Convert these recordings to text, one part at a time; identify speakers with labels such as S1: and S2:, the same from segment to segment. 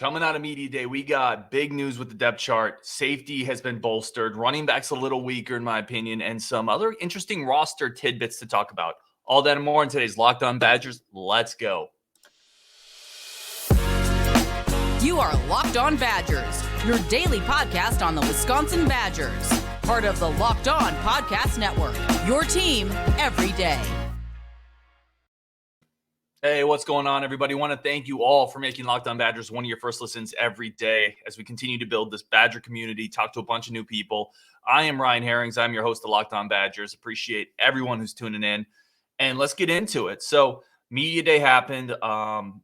S1: Coming out of media day, we got big news with the depth chart. Safety has been bolstered. Running back's a little weaker, in my opinion, and some other interesting roster tidbits to talk about. All that and more in today's Locked On Badgers. Let's go.
S2: You are Locked On Badgers, your daily podcast on the Wisconsin Badgers. Part of the Locked On Podcast Network, your team every day.
S1: Hey, what's going on, everybody? I want to thank you all for making Locked On Badgers one of your first listens every day as we continue to build this Badger community, talk to a bunch of new people. I am Ryan Herrings. I'm your host of Locked On Badgers. Appreciate everyone who's tuning in. And let's get into it. So, media day happened.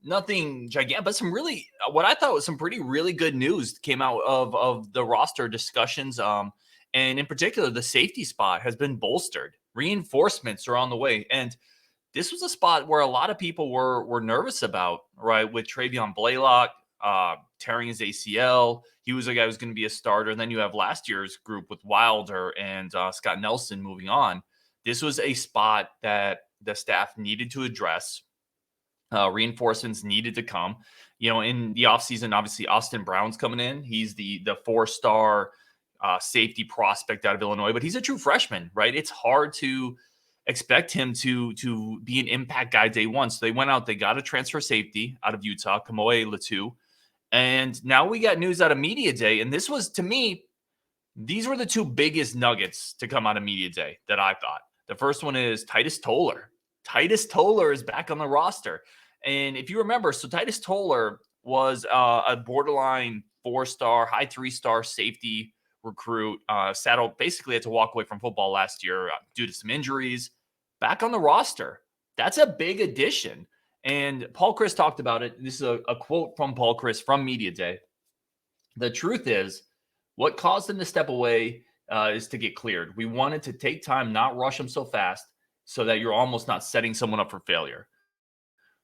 S1: Nothing gigantic, but some really, what I thought was some pretty really good news came out of the roster discussions. And in particular, the safety spot has been bolstered. Reinforcements are on the way. And this was a spot where a lot of people were nervous about, right? With Trayvon Blaylock tearing his ACL. He was a guy who was going to be a starter. And then you have last year's group with Wilder and Scott Nelson moving on. This was a spot that the staff needed to address. Reinforcements needed to come. You know, in the offseason, obviously, Austin Brown's coming in. He's the four-star safety prospect out of Illinois, but he's a true freshman, right? It's hard to expect him to be an impact guy day one. So they went out, they got a transfer safety out of Utah, Kamoe Latu. And now we got news out of media day. And this was, to me, these were the two biggest nuggets to come out of media day that I thought. The first one is Titus Toler. Titus Toler is back on the roster. And if you remember, so Titus Toler was a borderline 4-star, high 3-star safety recruit. Basically had to walk away from football last year due to some injuries. Back on the roster. That's a big addition. And Paul Chryst talked about it. This is a quote from Paul Chryst from media day. The truth is, what caused him to step away is to get cleared. We wanted to take time, not rush him so fast, so that you're almost not setting someone up for failure.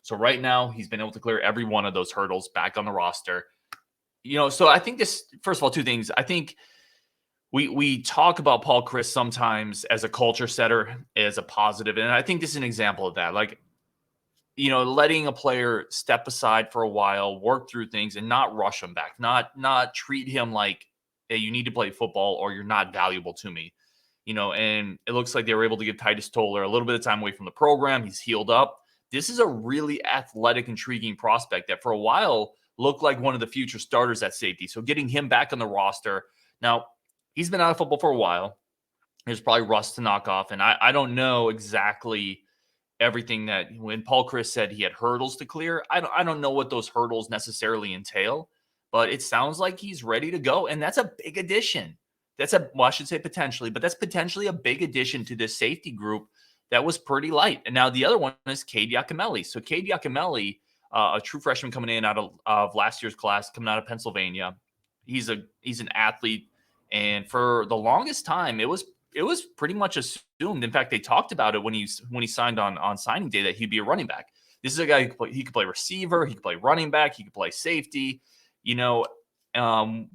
S1: So right now, he's been able to clear every one of those hurdles back on the roster. You know, so I think this, first of all, two things. I think we talk about Paul Chryst sometimes as a culture setter, as a positive, and I think this is an example of that. Like, you know, letting a player step aside for a while, work through things, and not rush him back, not treat him like, hey, you need to play football or you're not valuable to me. You know, and it looks like they were able to give Titus Toler a little bit of time away from the program. He's healed up. This is a really athletic, intriguing prospect that for a while looked like one of the future starters at safety. So getting him back on the roster. Now, he's been out of football for a while. There's probably rust to knock off. And I don't know exactly everything that when Paul Chryst said he had hurdles to clear, I don't know what those hurdles necessarily entail, but it sounds like he's ready to go. And that's a big addition. I should say potentially, but that's potentially a big addition to this safety group that was pretty light. And now the other one is Cade Yacamelli. So Cade Yacamelli, a true freshman coming in out of last year's class, coming out of Pennsylvania. He's an athlete. And for the longest time, it was pretty much assumed. In fact, they talked about it when he signed on signing day that he'd be a running back. This is a guy he could play receiver, he could play running back, he could play safety. You know,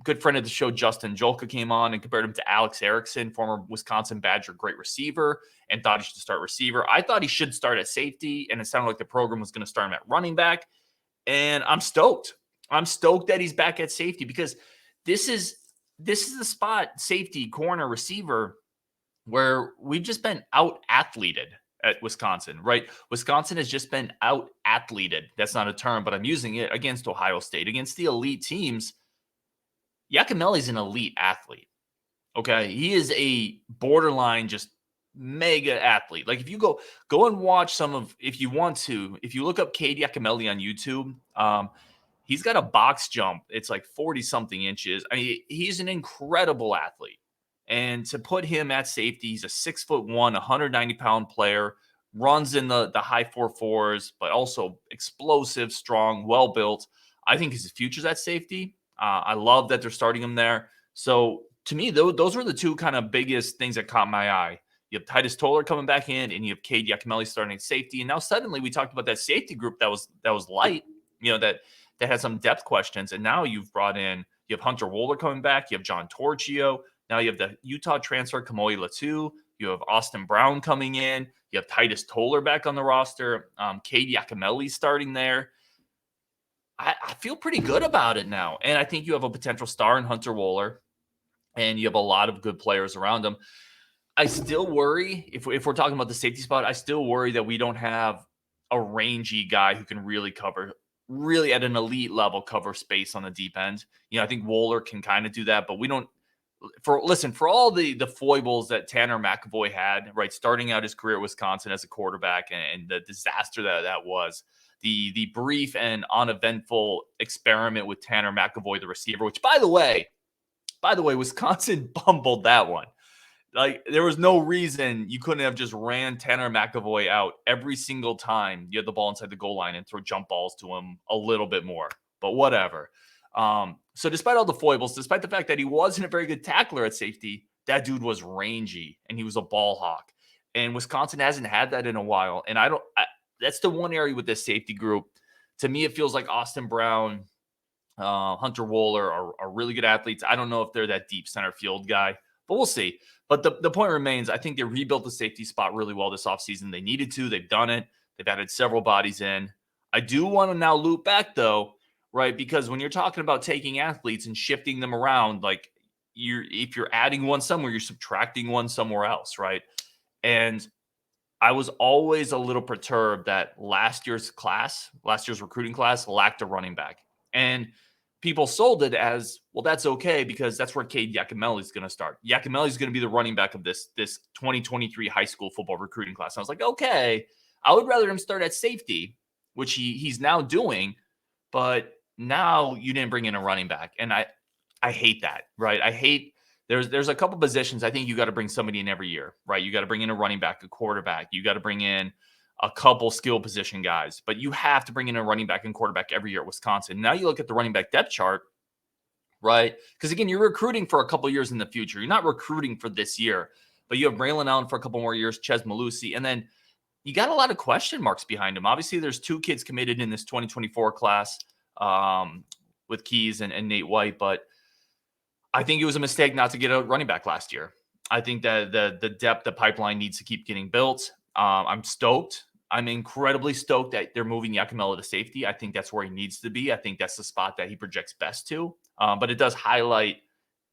S1: good friend of the show, Justin Jolka, came on and compared him to Alex Erickson, former Wisconsin Badger, great receiver, and thought he should start receiver. I thought he should start at safety, and it sounded like the program was going to start him at running back. And I'm stoked. I'm stoked that he's back at safety because this is the spot, safety, corner, receiver, where we've just been out-athleted at Wisconsin, right? Wisconsin has just been out-athleted. That's not a term, but I'm using it against Ohio State, against the elite teams. Yacamelli's an elite athlete, okay? He is a borderline just mega athlete. Like if you go and watch if you look up Cade Yacamelli on YouTube, he's got a box jump. It's like 40-something inches. I mean, he's an incredible athlete. And to put him at safety, he's a 6'1", 190-pound player, runs in the high 4.4s, but also explosive, strong, well-built. I think his future's at safety. I love that they're starting him there. So to me, those were the two kind of biggest things that caught my eye. You have Titus Toler coming back in, and you have Cade Yacamelli starting at safety. And now suddenly we talked about that safety group that was light, you know, that had some depth questions. And now you have Hunter Wohler coming back. You have John Torchio. Now you have the Utah transfer, Kamoe Latu. You have Austin Brown coming in. You have Titus Toler back on the roster. Cade Yacamelli starting there. I feel pretty good about it now. And I think you have a potential star in Hunter Wohler, and you have a lot of good players around him. I still worry, if we're talking about the safety spot, I still worry that we don't have a rangy guy who can really cover, really at an elite level, cover space on the deep end. I think Wohler can kind of do that, but we don't. For all the foibles that Tanner McAvoy had, right, starting out his career at Wisconsin as a quarterback, and the disaster that was, the brief and uneventful experiment with Tanner McAvoy, the receiver, which by the way, Wisconsin bumbled that one. Like, there was no reason you couldn't have just ran Tanner McAvoy out every single time you had the ball inside the goal line and throw jump balls to him a little bit more. But whatever. So despite all the foibles, despite the fact that he wasn't a very good tackler at safety, that dude was rangy and he was a ball hawk. And Wisconsin hasn't had that in a while. And that's the one area with this safety group. To me, it feels like Austin Brown, Hunter Wohler are really good athletes. I don't know if they're that deep center field guy, but we'll see. But the point remains, I think they rebuilt the safety spot really well this offseason. They needed to. They've done it. They've added several bodies in. I do want to now loop back, though, right? Because when you're talking about taking athletes and shifting them around, like, if you're adding one somewhere, you're subtracting one somewhere else, right? And I was always a little perturbed that last year's recruiting class lacked a running back. And people sold it as, well, that's okay because that's where Cade Yacamelli is going to start. Yacamelli is going to be the running back of this 2023 high school football recruiting class. And I was like, okay, I would rather him start at safety, which he's now doing, but now you didn't bring in a running back. And I hate that, right? I hate there's a couple positions I think you got to bring somebody in every year, right? You got to bring in a running back, a quarterback. You got to bring in a couple skill position guys, but you have to bring in a running back and quarterback every year at Wisconsin. Now you look at the running back depth chart, right? Because again, you're recruiting for a couple years in the future. You're not recruiting for this year, but you have Braylon Allen for a couple more years, Ches Malusi, and then you got a lot of question marks behind him. Obviously, there's 2 kids committed in this 2024 class with Keys and Nate White, but I think it was a mistake not to get a running back last year. I think that the depth, the pipeline needs to keep getting built. I'm stoked. I'm incredibly stoked that they're moving Yacamelli to safety. I think that's where he needs to be. I think that's the spot that he projects best to. But it does highlight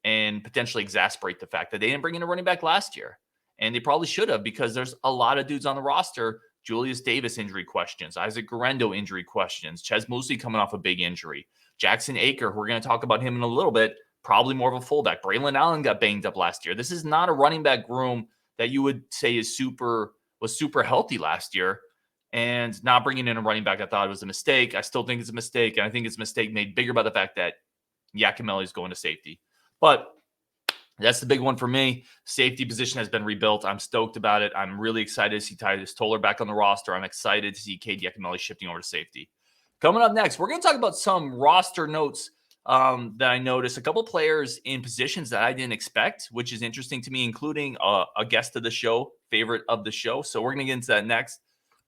S1: and potentially exasperate the fact that they didn't bring in a running back last year. And they probably should have, because there's a lot of dudes on the roster. Julius Davis injury questions, Isaac Garendo injury questions, Ches Malusi coming off a big injury, Jackson Aker, we're going to talk about him in a little bit, probably more of a fullback. Braylon Allen got banged up last year. This is not a running back room that you would say was super healthy last year. And not bringing in a running back, I thought it was a mistake. I still think it's a mistake. And I think it's a mistake made bigger by the fact that Yacamelli is going to safety. But that's the big one for me. Safety position has been rebuilt. I'm stoked about it. I'm really excited to see Titus Toler back on the roster. I'm excited to see Cade Yacamelli shifting over to safety. Coming up next, we're going to talk about some roster notes that I noticed. A couple players in positions that I didn't expect, which is interesting to me, including a guest of the show, favorite of the show. So we're going to get into that next.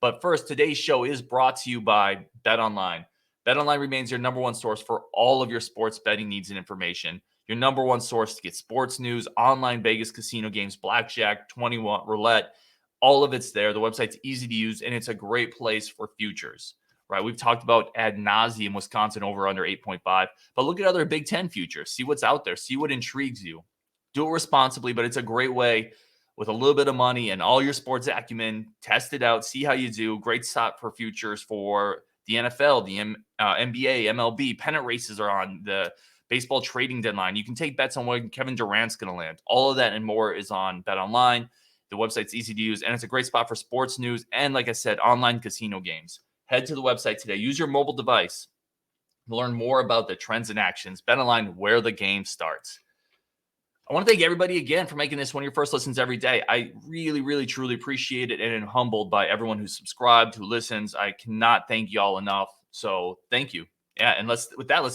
S1: But first, today's show is brought to you by BetOnline. BetOnline remains your number one source for all of your sports betting needs and information. Your number one source to get sports news, online Vegas casino games, blackjack, 21 roulette, all of it's there. The website's easy to use, and it's a great place for futures, right? We've talked about ad nauseum Wisconsin over under 8.5, but look at other Big Ten futures. See what's out there. See what intrigues you. Do it responsibly, but it's a great way with a little bit of money and all your sports acumen. Test it out. See how you do. Great spot for futures for the NFL, the NBA, MLB. Pennant races are on. The baseball trading deadline. You can take bets on when Kevin Durant's going to land. All of that and more is on BetOnline. The website's easy to use, and it's a great spot for sports news and, like I said, online casino games. Head to the website today. Use your mobile device to learn more about the trends and actions. BetOnline, where the game starts. I want to thank everybody again for making this one of your first listens every day. I really, really, truly appreciate it, and am humbled by everyone who's subscribed, who listens. I cannot thank y'all enough. So thank you. Yeah, and let's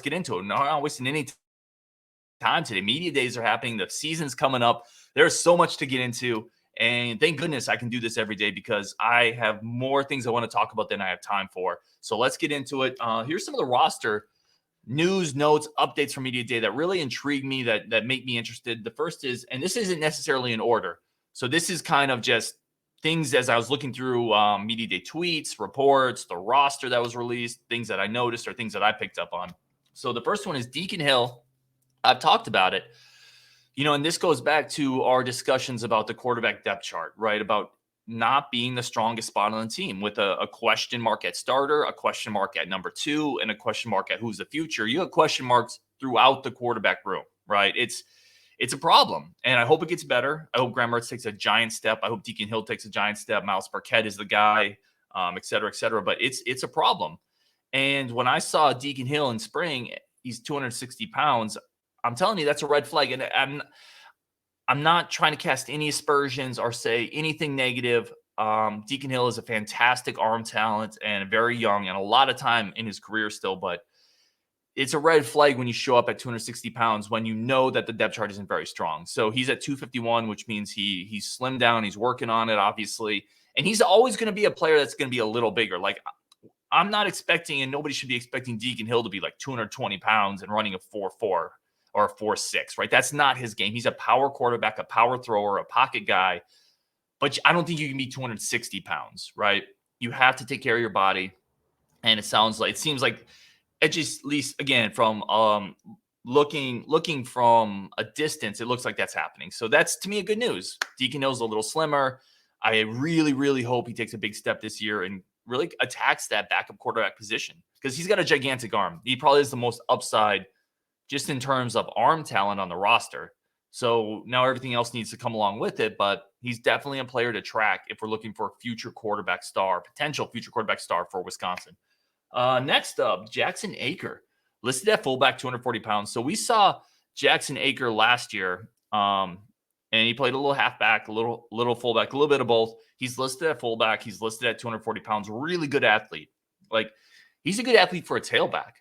S1: get into it. Not wasting any time today. Media days are happening. The season's coming up. There's so much to get into, and thank goodness I can do this every day because I have more things I want to talk about than I have time for. So let's get into it. Here's some of the roster news, notes, updates from Media Day that really intrigue me, that make me interested. The first is, and this isn't necessarily in order, so this is kind of just things as I was looking through media day tweets, reports, the roster that was released, things that I noticed or things that I picked up on. So the first one is Deacon Hill. I've talked about it, and this goes back to our discussions about the quarterback depth chart, right? About not being the strongest spot on the team with a question mark at starter, a question mark at number 2, and a question mark at who's the future. You have question marks throughout the quarterback room, right? It's a problem, and I hope it gets better. I hope Mertz takes a giant step. I hope Deacon Hill takes a giant step. Miles Burkett is the guy, et cetera, et cetera. But it's a problem. And when I saw Deacon Hill in spring, he's 260 pounds. I'm telling you, that's a red flag. And I'm not trying to cast any aspersions or say anything negative. Deacon Hill is a fantastic arm talent and very young and a lot of time in his career still, but it's a red flag when you show up at 260 pounds when you know that the depth chart isn't very strong. So he's at 251, which means he's slimmed down. He's working on it, obviously. And he's always going to be a player that's going to be a little bigger. Like, I'm not expecting, and nobody should be expecting Deacon Hill to be like 220 pounds and running a 4.4 or a 4.6, right? That's not his game. He's a power quarterback, a power thrower, a pocket guy. But I don't think you can be 260 pounds, right? You have to take care of your body. And it seems like, at least again, from looking from a distance, it looks like that's happening. So that's, to me, a good news. Deacon Hill's a little slimmer. I really, really hope he takes a big step this year and really attacks that backup quarterback position because he's got a gigantic arm. He probably is the most upside just in terms of arm talent on the roster. So now everything else needs to come along with it, but he's definitely a player to track if we're looking for a potential future quarterback star for Wisconsin. Next up, Jackson Aker, listed at fullback, 240 pounds. So we saw Jackson Aker last year, and he played a little halfback, a little fullback, a little bit of both. He's listed at fullback. He's listed at 240 pounds. Really good athlete. Like, he's a good athlete for a tailback.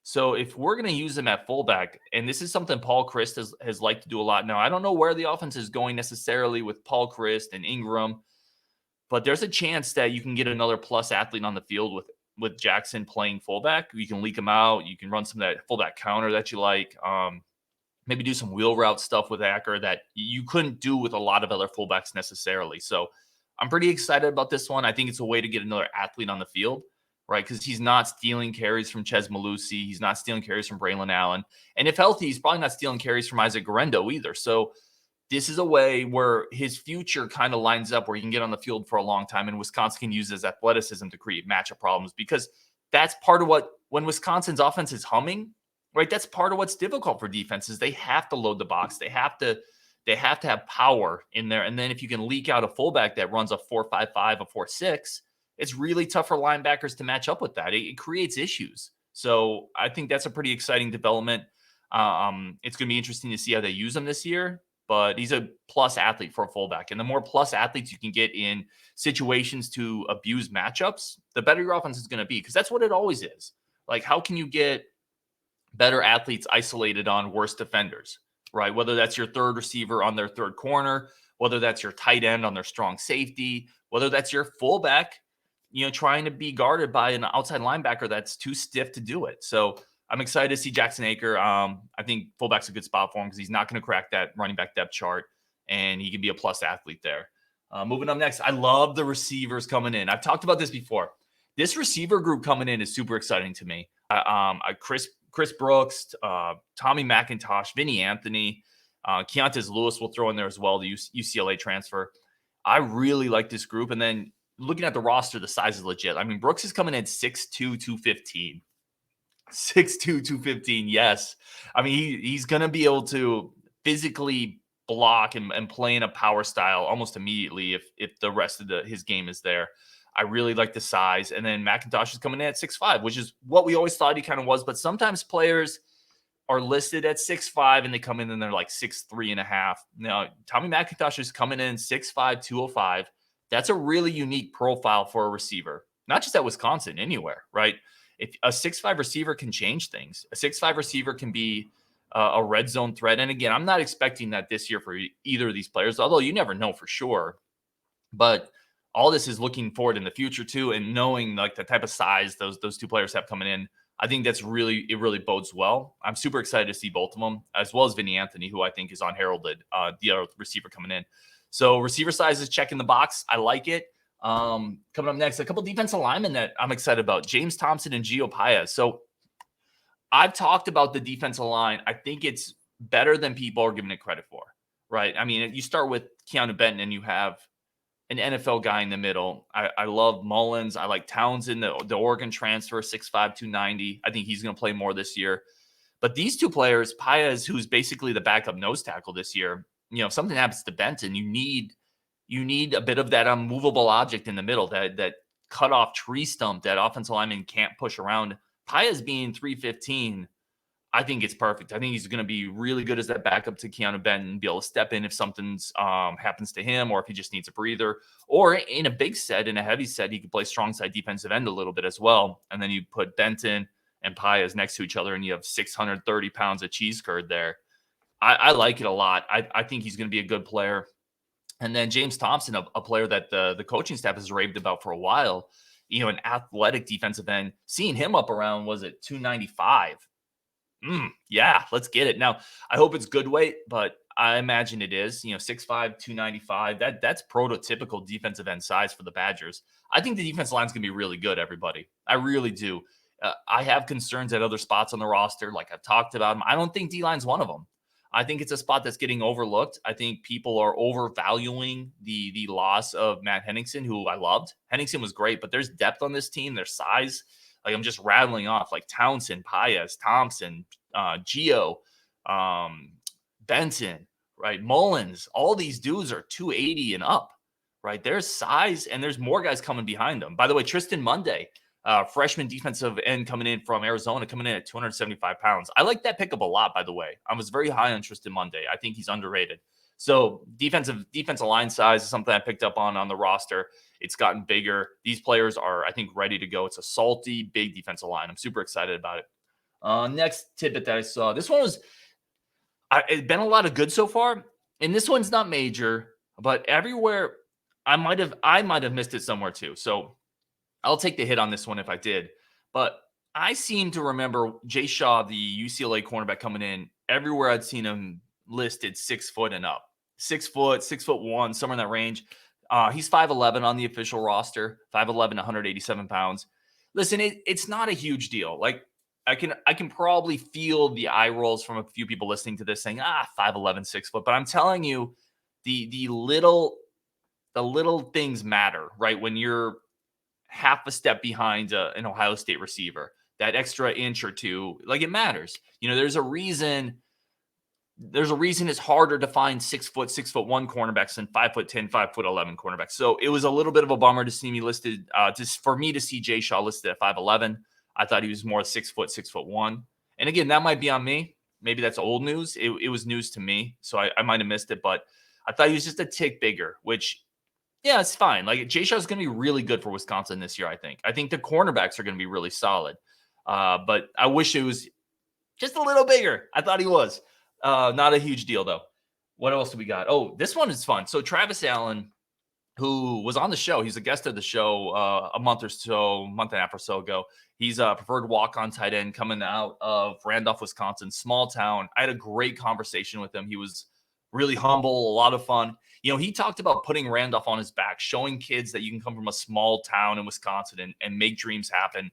S1: So if we're going to use him at fullback, and this is something Paul Chryst has liked to do a lot now. I don't know where the offense is going necessarily with Paul Chryst and Ingram, but there's a chance that you can get another plus athlete on the field with Jackson playing fullback. You can leak him out. You can run some of that fullback counter that you like. Maybe do some wheel route stuff with Aker that you couldn't do with a lot of other fullbacks necessarily. So I'm pretty excited about this one. I think it's a way to get another athlete on the field, right? Because he's not stealing carries from Ches Malusi. He's not stealing carries from Braylon Allen. And if healthy, he's probably not stealing carries from Isaac Garendo either. So this is a way where his future kind of lines up where he can get on the field for a long time, and Wisconsin can use his athleticism to create matchup problems, because that's part of when Wisconsin's offense is humming, right? That's part of what's difficult for defenses. They have to load the box. They have to have power in there. And then if you can leak out a fullback that runs a 4.55, a 4.6, it's really tough for linebackers to match up with that. It creates issues. So I think that's a pretty exciting development. It's going to be interesting to see how they use him this year. But he's a plus athlete for a fullback. And the more plus athletes you can get in situations to abuse matchups, the better your offense is going to be, because that's what it always is. Like, how can you get better athletes isolated on worse defenders, right? Whether that's your third receiver on their third corner, whether that's your tight end on their strong safety, whether that's your fullback, trying to be guarded by an outside linebacker that's too stiff to do it. So I'm excited to see Jackson Aker. I think fullback's a good spot for him because he's not going to crack that running back depth chart, and he can be a plus athlete there. Moving up next, I love the receivers coming in. I've talked about this before. This receiver group coming in is super exciting to me. Chris Brooks, Tommy McIntosh, Vinny Anthony, Keontae Lewis will throw in there as well, the UCLA transfer. I really like this group. And then looking at the roster, the size is legit. I mean, Brooks is coming in 6'2", 215. 6'2", 215, yes. I mean, he's going to be able to physically block and play in a power style almost immediately if the rest of his game is there. I really like the size. And then McIntosh is coming in at 6'5", which is what we always thought he kind of was. But sometimes players are listed at 6'5", and they come in and they're like 6'3.5". Now, Tommy McIntosh is coming in 6'5", 205. That's a really unique profile for a receiver, not just at Wisconsin, anywhere, right? If a 6'5" receiver can change things. A 6'5" receiver can be a red zone threat. And again, I'm not expecting that this year for either of these players, although you never know for sure. But all this is looking forward in the future too, and knowing like the type of size those two players have coming in. I think it really bodes well. I'm super excited to see both of them, as well as Vinny Anthony, who I think is unheralded, the other receiver coming in. So receiver size is checking the box. I like it. Coming up next, a couple defensive linemen that I'm excited about, James Thompson and Gio Paez. So I've talked about the defensive line. I think it's better than people are giving it credit for, right? I mean, you start with Keanu Benton and you have an NFL guy in the middle. I love Mullins. I like Townsend, the Oregon transfer, 6'5", 290. I think he's going to play more this year. But these two players, Paez, who's basically the backup nose tackle this year, if something happens to Benton, you need a bit of that unmovable object in the middle, that cut off tree stump that offensive lineman can't push around. Paez being 315, I think it's perfect. I think he's going to be really good as that backup to Keanu Benton and be able to step in if something's happens to him or if he just needs a breather. Or in a big set, in a heavy set, he could play strong side defensive end a little bit as well. And then you put Benton and Paez next to each other and you have 630 pounds of cheese curd there. I like it a lot. I think he's going to be a good player. And then James Thompson, a player that the coaching staff has raved about for a while, an athletic defensive end, seeing him up around, was it 295? Yeah, let's get it. Now, I hope it's good weight, but I imagine it is. 6'5", 295. That's prototypical defensive end size for the Badgers. I think the defensive line is going to be really good, everybody. I really do. I have concerns at other spots on the roster, like I've talked about them. I don't think D-line's one of them. I think it's a spot that's getting overlooked. I think people are overvaluing the loss of Matt Henningsen, who I loved. Henningsen was great, but there's depth on this team. There's size. Like, I'm just rattling off, like Townsend, Paez, Thompson, Gio, Benson, right? Mullins. All these dudes are 280 and up, right? There's size, and there's more guys coming behind them. By the way, Tristan Monday, freshman defensive end coming in from Arizona, coming in at 275 pounds. I like that pickup a lot, by the way. I was very high on Tristan Monday. I think he's underrated. So defensive line size is something I picked up on the roster. It's gotten bigger. These players are, I think, ready to go. It's a salty, big defensive line. I'm super excited about it. Next tidbit that I saw. This one was, it's been a lot of good so far. And this one's not major, but everywhere I might have missed it somewhere too. So I'll take the hit on this one if I did. But I seem to remember Jay Shaw, the UCLA cornerback, coming in. Everywhere I'd seen him listed 6 foot and up. 6 foot, 6'1", somewhere in that range. He's 5'11" on the official roster. 5'11", 187 pounds. Listen, it's not a huge deal. Like, I can probably feel the eye rolls from a few people listening to this saying, 5'11", 6 foot. But I'm telling you, the little things matter, right? When you're half a step behind an Ohio State receiver, that extra inch or two, like, it matters. There's a reason it's harder to find 6 foot, 6'1" cornerbacks than 5'10", 5'11" cornerbacks. So it was a little bit of a bummer to see me listed, for me to see Jay Shaw listed at 5'11". I thought he was more 6 foot, 6'1". And again, that might be on me. Maybe that's old news. It was news to me, so I might have missed it. But I thought he was just a tick bigger, which, yeah, it's fine. Like, Jay Shaw is going to be really good for Wisconsin this year, I think. I think the cornerbacks are going to be really solid. But I wish it was just a little bigger. I thought he was. Not a huge deal, though. What else do we got? Oh, this one is fun. So Travis Allen, who was on the show, he's a guest of the show a month and a half or so ago. He's a preferred walk-on tight end coming out of Randolph, Wisconsin, small town. I had a great conversation with him. He was really humble, a lot of fun. He talked about putting Randolph on his back, showing kids that you can come from a small town in Wisconsin and make dreams happen.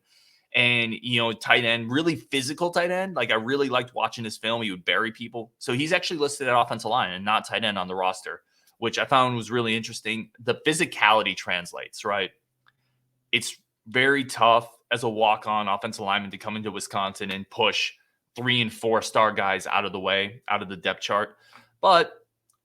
S1: And, tight end, really physical tight end. Like, I really liked watching his film. He would bury people. So he's actually listed at offensive line and not tight end on the roster, which I found was really interesting. The physicality translates, right? It's very tough as a walk-on offensive lineman to come into Wisconsin and push 3- and 4-star guys out of the way, out of the depth chart. But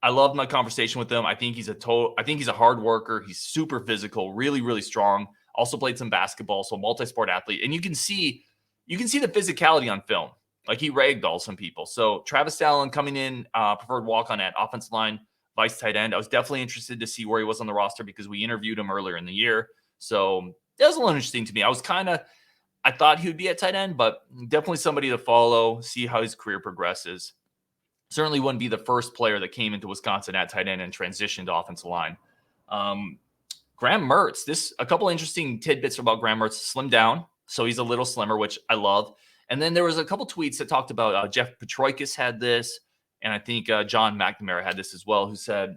S1: I loved my conversation with him. I think he's a hard worker. He's super physical, really, really strong. Also played some basketball, so multi-sport athlete. And you can see the physicality on film. Like, he ragdolled some people. So Travis Allen coming in, preferred walk-on at offensive line, vice tight end. I was definitely interested to see where he was on the roster because we interviewed him earlier in the year. So that was a little interesting to me. I thought he would be at tight end, but definitely somebody to follow, see how his career progresses. Certainly wouldn't be the first player that came into Wisconsin at tight end and transitioned to offensive line. Graham Mertz, a couple interesting tidbits about Graham Mertz. Slimmed down, so he's a little slimmer, which I love. And then there was a couple tweets that talked about Jeff Petroikis had this, and I think John McNamara had this as well, who said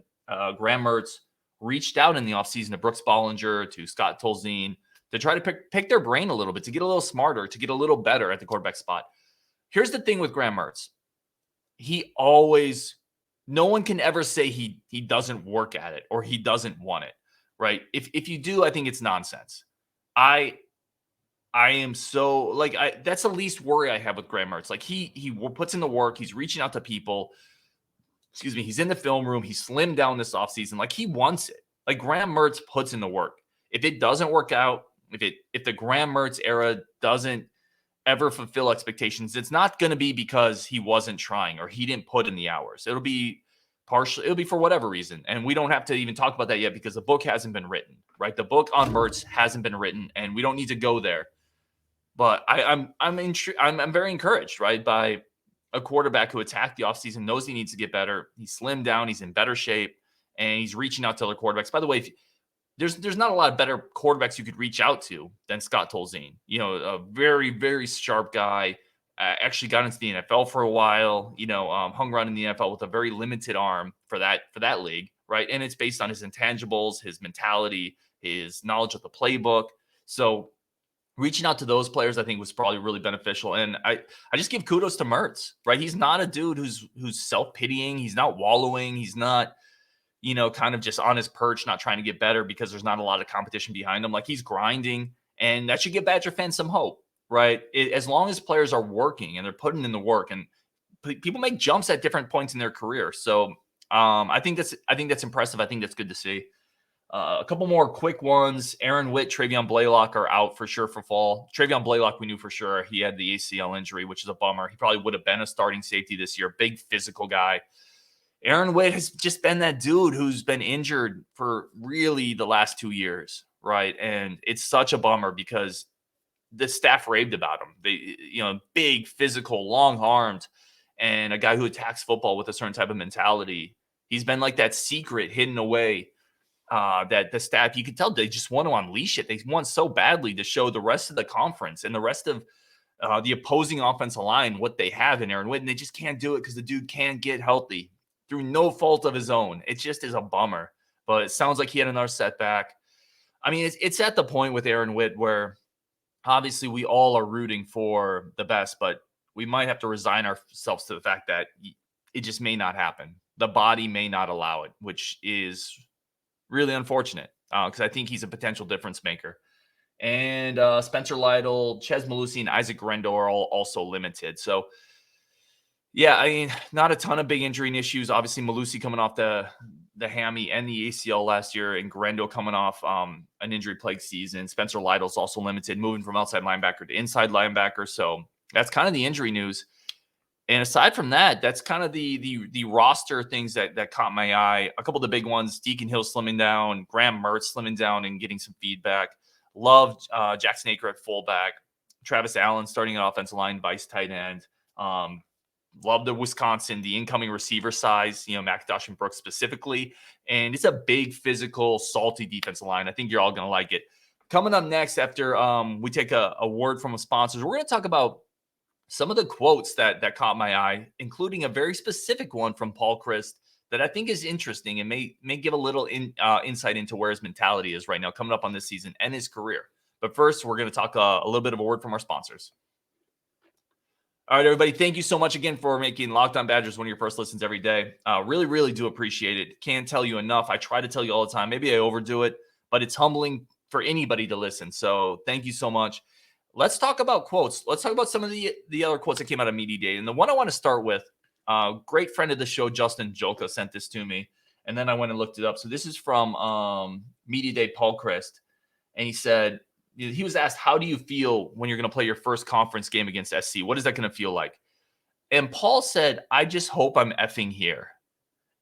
S1: Graham Mertz reached out in the offseason to Brooks Bollinger, to Scott Tolzien, to try to pick their brain a little bit, to get a little smarter, to get a little better at the quarterback spot. Here's the thing with Graham Mertz. No one can ever say he doesn't work at it or he doesn't want it, right? If you do, I think it's nonsense. I am so that's the least worry I have with Graham Mertz. Like he puts in the work, he's reaching out to people. Excuse me, he's in the film room, he slimmed down this offseason. Like he wants it. Like Graham Mertz puts in the work. If it doesn't work out, if the Graham Mertz era doesn't ever fulfill expectations, it's not going to be because he wasn't trying or he didn't put in the hours. It'll be for whatever reason. And we don't have to even talk about that yet because the book hasn't been written, right? The book on Mertz hasn't been written and we don't need to go there. But I'm very encouraged, right, by a quarterback who attacked the offseason, knows he needs to get better. He's slimmed down, he's in better shape, and he's reaching out to other quarterbacks. By the way, there's not a lot of better quarterbacks you could reach out to than Scott Tolzien. A very, very sharp guy. Actually got into the NFL for a while. Hung around in the NFL with a very limited arm for that league, right? And it's based on his intangibles, his mentality, his knowledge of the playbook. So reaching out to those players, I think, was probably really beneficial. And I just give kudos to Mertz, right? He's not a dude who's self-pitying. He's not wallowing. He's not, kind of just on his perch, not trying to get better because there's not a lot of competition behind him. Like he's grinding, and that should give Badger fans some hope, right? As long as players are working and they're putting in the work, and people make jumps at different points in their career. So I think that's impressive. I think that's good to see. A couple more quick ones. Aaron Witt, Trayvon Blaylock are out for sure for fall. Trayvon Blaylock, we knew for sure he had the ACL injury, which is a bummer. He probably would have been a starting safety this year. Big physical guy. Aaron Witt has just been that dude who's been injured for really the last 2 years, right? And it's such a bummer because the staff raved about him. Big, physical, long-armed, and a guy who attacks football with a certain type of mentality. He's been like that secret hidden away that the staff, you could tell they just want to unleash it. They want so badly to show the rest of the conference and the rest of the opposing offensive line what they have in Aaron Witt, and they just can't do it because the dude can't get healthy through no fault of his own. It just is a bummer, but it sounds like he had another setback. I mean, it's at the point with Aaron Witt where obviously we all are rooting for the best, but we might have to resign ourselves to the fact that it just may not happen. The body may not allow it, which is really unfortunate because I think he's a potential difference maker. And Spencer Lytle, Ches Malusi, and Isaac Grendo are all also limited. So, yeah, I mean, not a ton of big injury issues. Obviously, Malusi coming off the hammy and the ACL last year, and Grendo coming off an injury-plagued season. Spencer Lytle's also limited, moving from outside linebacker to inside linebacker. So that's kind of the injury news. And aside from that, that's kind of the roster things that caught my eye. A couple of the big ones: Deacon Hill slimming down, Graham Mertz slimming down and getting some feedback. Loved Jackson Aker at fullback, Travis Allen starting at offensive line, vice tight end. Love the Wisconsin, the incoming receiver size, McIntosh and Brooks specifically. And it's a big, physical, salty defensive line. I think you're all going to like it. Coming up next, after we take a word from a sponsor, we're going to talk about some of the quotes that caught my eye, including a very specific one from Paul Chryst that I think is interesting and may give a little insight into where his mentality is right now coming up on this season and his career. But first, we're going to talk a little bit of a word from our sponsors. All right, everybody, thank you so much again for making Locked On Badgers one of your first listens every day. Really, really do appreciate it. Can't tell you enough. I try to tell you all the time. Maybe I overdo it, but it's humbling for anybody to listen. So thank you so much. Let's talk about quotes. Let's talk about some of the other quotes that came out of Media Day. And the one I want to start with, great friend of the show, Justin Jolka, sent this to me. And then I went and looked it up. So this is from Media Day, Paul Chryst. And he said, he was asked, how do you feel when you're going to play your first conference game against SC? What is that going to feel like? And Paul said, I just hope I'm effing here.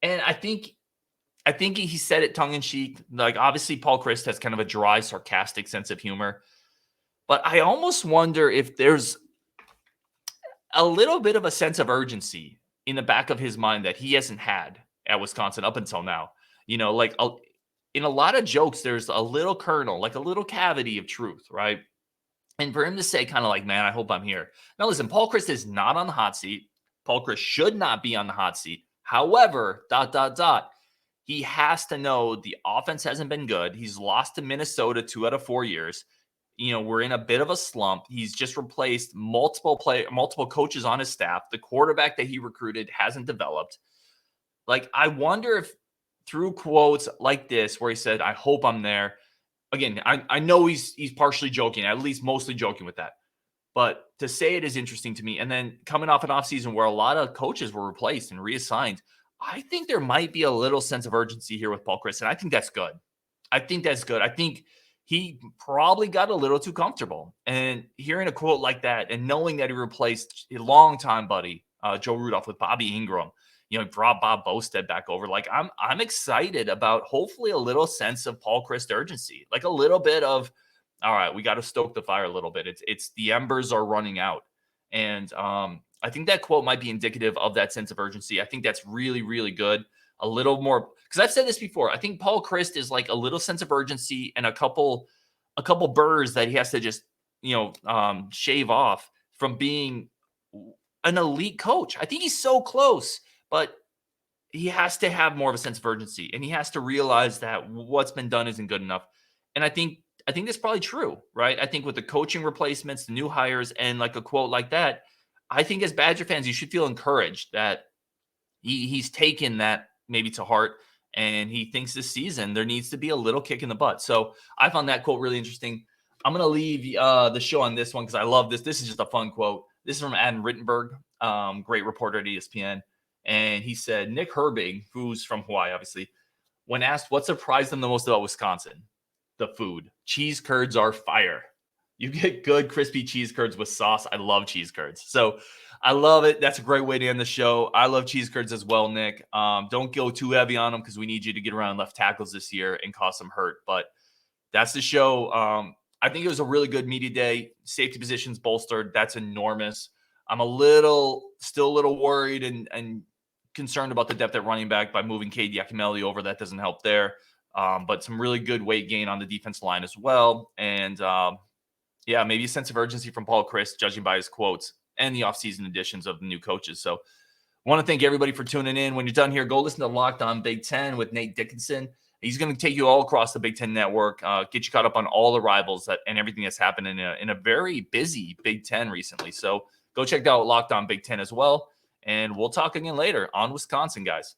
S1: And I think he said it tongue in cheek. Like, obviously, Paul Chryst has kind of a dry, sarcastic sense of humor. But I almost wonder if there's a little bit of a sense of urgency in the back of his mind that he hasn't had at Wisconsin up until now. In a lot of jokes, there's a little kernel, like a little cavity of truth, right? And for him to say kind of like, man, I hope I'm here. Now, listen, Paul Chryst is not on the hot seat. Paul Chryst should not be on the hot seat. However, he has to know the offense hasn't been good. He's lost to Minnesota 2 out of 4 years. We're in a bit of a slump. He's just replaced multiple coaches on his staff. The quarterback that he recruited hasn't developed. Like, I wonder if through quotes like this, where he said, "I hope I'm there." Again, I know he's partially joking, at least mostly joking with that. But to say it is interesting to me. And then coming off an offseason where a lot of coaches were replaced and reassigned, I think there might be a little sense of urgency here with Paul Chryst. And I think that's good. I think he probably got a little too comfortable. And hearing a quote like that and knowing that he replaced a longtime buddy, Joe Rudolph, with Bobby Ingram, he brought Bob Bostad back over. Like, I'm excited about hopefully a little sense of Paul Chryst urgency, like a little bit of, all right, we got to stoke the fire a little bit. It's the embers are running out. And I think that quote might be indicative of that sense of urgency. I think that's really, really good. A little more, because I've said this before. I think Paul Chryst is like a little sense of urgency and a couple burrs that he has to just, shave off from being an elite coach. I think he's so close, but he has to have more of a sense of urgency, and he has to realize that what's been done isn't good enough. And I think that's probably true, right? I think with the coaching replacements, the new hires, and like a quote like that, I think as Badger fans, you should feel encouraged that he's taken that maybe to heart, and he thinks this season there needs to be a little kick in the butt. So I found that quote really interesting. I'm going to leave the show on this one because I love this. This is just a fun quote. This is from Adam Rittenberg, great reporter at ESPN. And he said, Nick Herbig, who's from Hawaii, obviously, when asked what surprised them the most about Wisconsin, the food. Cheese curds are fire. You get good crispy cheese curds with sauce. I love cheese curds. So I love it. That's a great way to end the show. I love cheese curds as well, Nick. Don't go too heavy on them because we need you to get around left tackles this year and cause some hurt. But that's the show. I think it was a really good media day. Safety positions bolstered. That's enormous. I'm still a little worried and concerned about the depth at running back by moving Cade Yacamelli over. That doesn't help there. But some really good weight gain on the defense line as well. And maybe a sense of urgency from Paul Chryst, judging by his quotes and the offseason additions of the new coaches. So I want to thank everybody for tuning in. When you're done here, go listen to Locked On Big Ten with Nate Dickinson. He's going to take you all across the Big Ten network, get you caught up on all the rivals and everything that's happened in a very busy Big Ten recently. So go check out Locked On Big Ten as well. And we'll talk again later on Wisconsin, guys.